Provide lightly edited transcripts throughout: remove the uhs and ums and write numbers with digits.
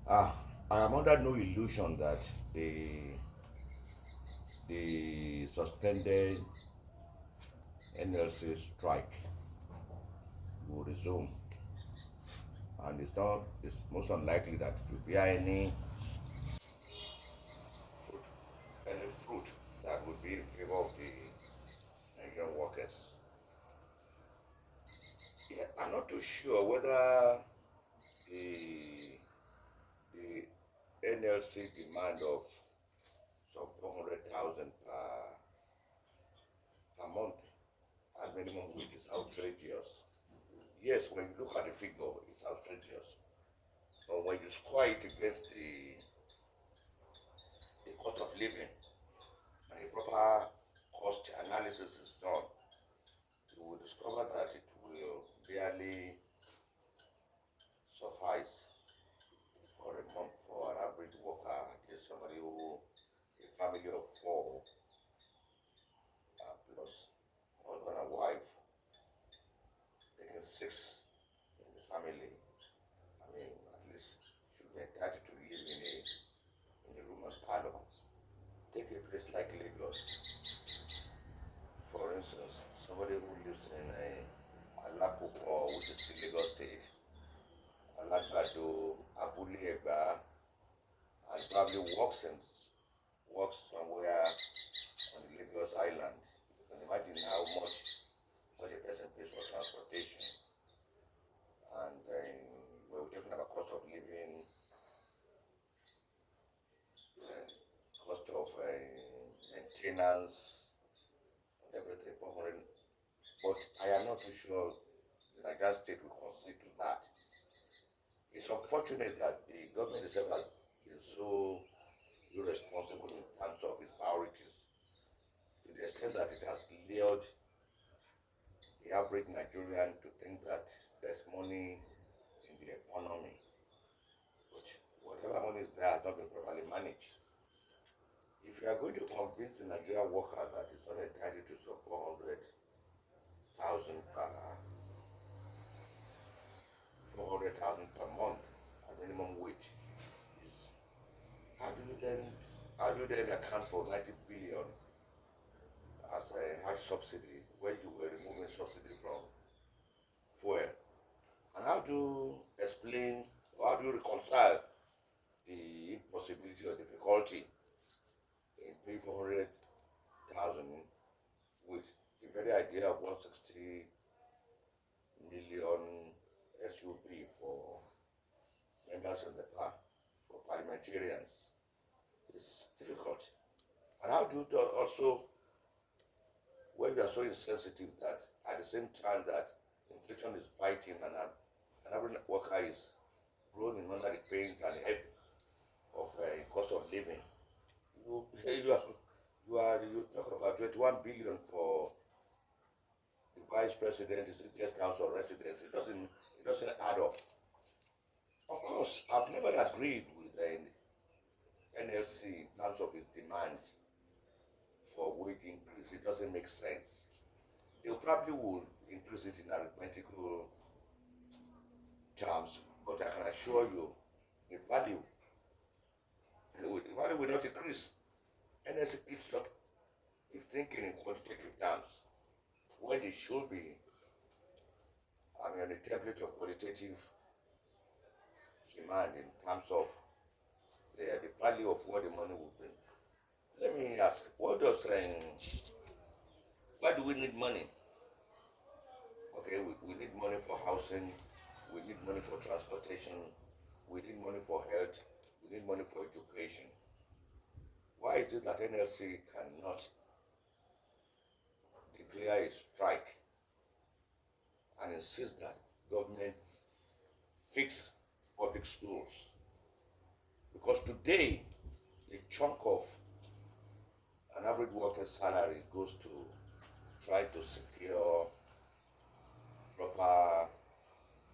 Ah, I am under no illusion that the suspended NLC strike will resume, and it's most unlikely that it will bear fruit, any fruit that would be in favor of the Nigerian workers. Yeah, I'm not too sure whether the the NLC demand of some 400,000 per month as minimum wage is outrageous. Yes, when you look at the figure, it's outrageous. But when you square it against the cost of living and a proper cost analysis is done, you will discover that it will barely suffice for a month for an average worker. Just somebody who, a family of four, plus husband and wife, taking six in the family. I mean, at least should be entitled to live in a room and parlor. Take a place like Lagos, for instance, somebody who lives in Alakopo, which is still Lagos State, Alagbado, Abule Egba, and probably works somewhere on the Lagos Island. You can imagine how much such a person pays for transportation. And when we're talking about cost of living and cost of maintenance and everything, 400. But I am not too sure the Nigerian state will concede to that. It's unfortunate that the government itself has been so irresponsible in terms of its priorities, to the extent that it has lured the average Nigerian to think that there's money in the economy. But whatever money is there has not been properly managed. If you are going to convince the Nigerian worker that it's not entitled to some 400,000 per month at minimum wage, is how do you then how do you then account for 90 billion as a hard subsidy when you were removing subsidy from fuel? And how do you explain or how do you reconcile the impossibility or difficulty in paying 400,000 with the very idea of 160 million SUV for members in the for parliamentarians? It's difficult. And how do you also, when you are so insensitive that at the same time that inflation is biting and an average worker is groaning under the pain and heavy of cost of living, you you talk about 21 billion for the vice president is a guest house or residence. It doesn't add up. Of course, I've never agreed with the NLC in terms of its demand for wage increase. It doesn't make sense. They probably will increase it in arithmetical terms, but I can assure you, the value will not increase. NLC keeps thinking in quantitative terms when it should be, I mean, on a template of qualitative demand in terms of the value of what the money will bring. Let me ask, why do we need money? Okay, we need money for housing, we need money for transportation, we need money for health, we need money for education. Why is it that NLC cannot declare a strike and insist that government fix public schools? Because today, a chunk of an average worker's salary goes to try to secure proper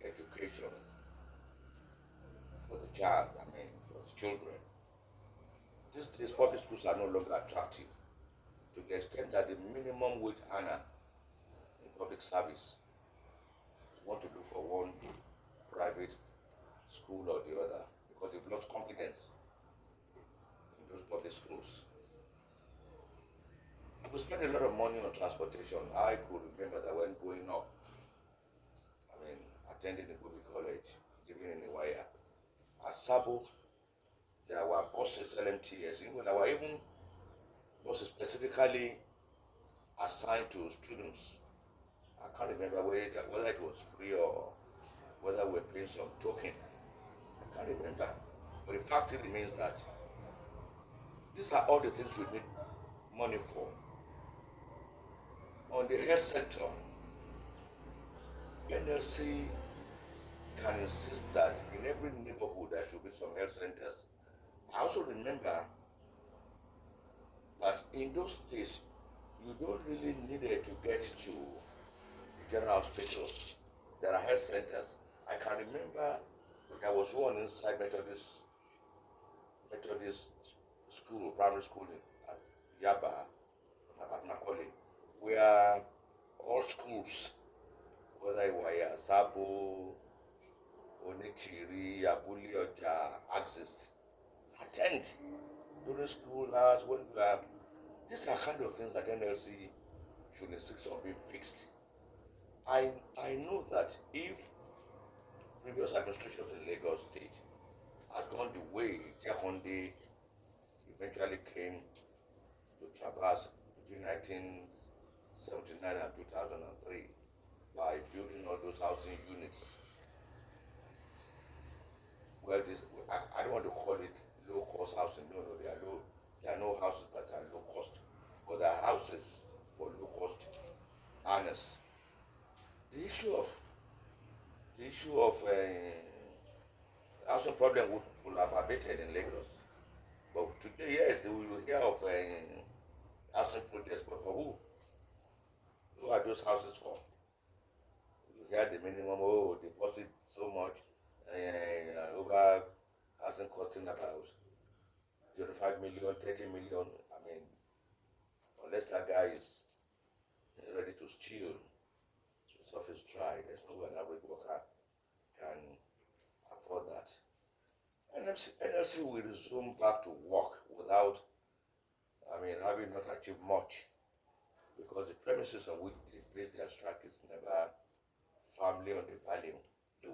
education for the child, I mean, for the children. These public schools are no longer attractive to the extent that the minimum wage earner in public service want to look for one private school or the other because the lost confidence in those public schools. We spend a lot of money on transportation. I could remember that when growing up, attending a public college, living in Iwaya, at Sabo, there were buses, LMTS, there were even buses specifically assigned to students. I can't remember whether it was free or whether we were paying some token. I can't remember. But the fact remains that these are all the things we need money for. On the health sector, NLC can insist that in every neighborhood there should be some health centers. I also remember that in those days, you don't really need to get to the general hospitals. There are health centers. I can remember there was one inside Methodist school, primary school at Yaba, at Makole, where all schools, whether it was Sabo, Onitiri, Abuli, Oja, Axis, attend during school hours when you are. These are kind of things that NLC should insist on being fixed. I know that if previous administrations in Lagos State has gone the way Jakonde eventually came to traverse between 1979 and 2003 by building all those housing units. Well, I don't want to call it low-cost housing. No, there are no houses that are low-cost, but there are houses for low-cost earners. The issue of housing problem would have abated in Lagos. But today, yes, we will hear of housing projects, but for who? Who are those houses for? You hear the minimum, deposit so much, over housing costing about 25 million, 30 million. Unless that guy is ready to steal, his office dry, there's no way an average worker can afford that. NLC will resume back to work without, having not achieved much, because the premises on which they base their strike is never firmly on the value. The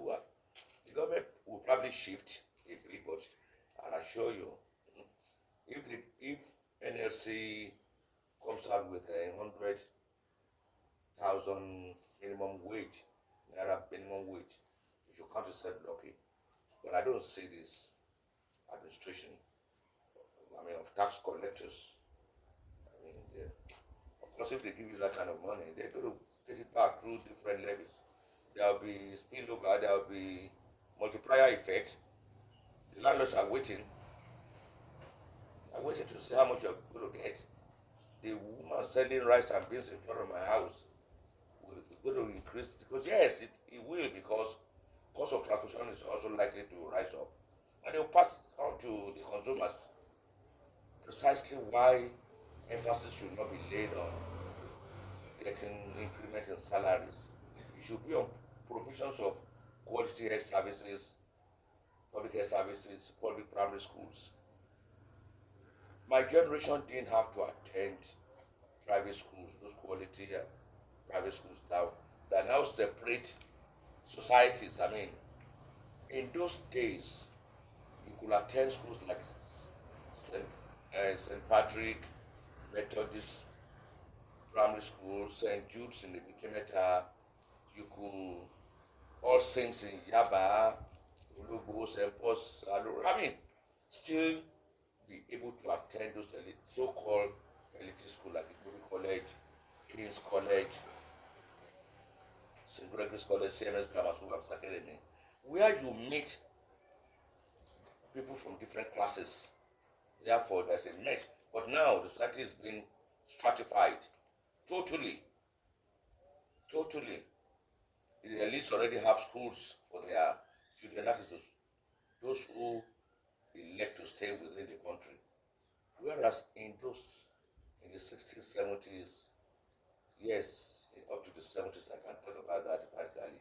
government will probably shift a bit, but I'll assure you, if NLC comes out with 100,000 minimum wage, naira minimum wage, you should count yourself lucky. But I don't see this administration, of tax collectors. Of course, if they give you that kind of money, they're going to get it back through different levies. There will be spillover, there will be multiplier effect. The landlords are waiting. I'm waiting to see how much you're going to get. The woman selling rice and beans in front of my house will going to increase, because yes, it will, because cost of transportation is also likely to rise up, and they will pass it on to the consumers. Precisely why emphasis should not be laid on getting increment in salaries. It should be on provisions of quality health services, public health services, public primary schools. My generation didn't have to attend private schools, those quality private schools now. They are now separate societies. In those days, you could attend schools like St. Patrick, Methodist Primary School, St. Jude's in the Bikemeta, you could All Saints in Yaba, Ulubu, St. Paul's, still be able to attend those so-called elite schools like Ikobi College, King's College, St. Gregory's College, CMS Grammar School, and Academy, where you meet people from different classes. Therefore, there's a mesh. But now the society is being stratified totally. The elites already have schools for their children. That is those who elect to stay within the country. Whereas in the 60s, 70s, yes, up to the 70s, I can talk about that emphatically.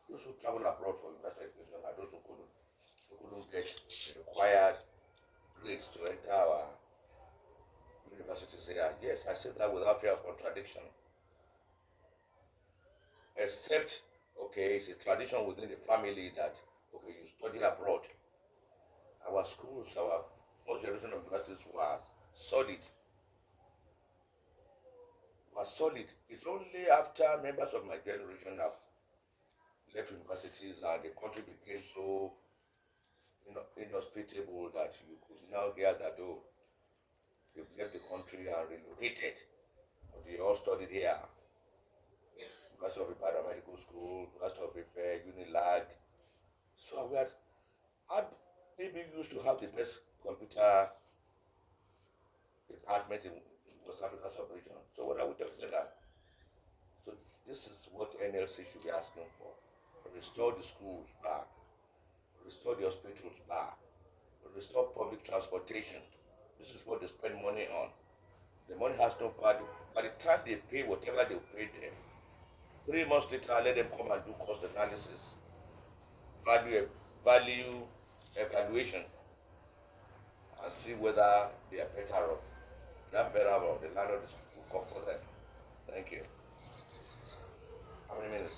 Those who travel abroad for university education are those who couldn't get the required grades to enter our universities here. Yes, I say that without fear of contradiction. Except, okay, it's a tradition within the family that, okay, you study abroad. Our schools, our first generation of universities solid, was solid. It's only after members of my generation have left universities and the country became so inhospitable that you could now hear that, oh, they've left the country and relocated. But they all studied here. University of Ibadan Medical School, University of Ife, Unilag. So I maybe used to have the best computer department in West Africa sub-region. So what are we talking about? So this is what NLC should be asking for. Restore the schools back. Restore the hospitals back. Restore public transportation. This is what they spend money on. The money has no value. By the time they pay whatever they paid them, 3 months later, I let them come and do cost analysis, value evaluation, and see whether they are better off. Not better off, the landlord will come for them. Thank you. How many minutes?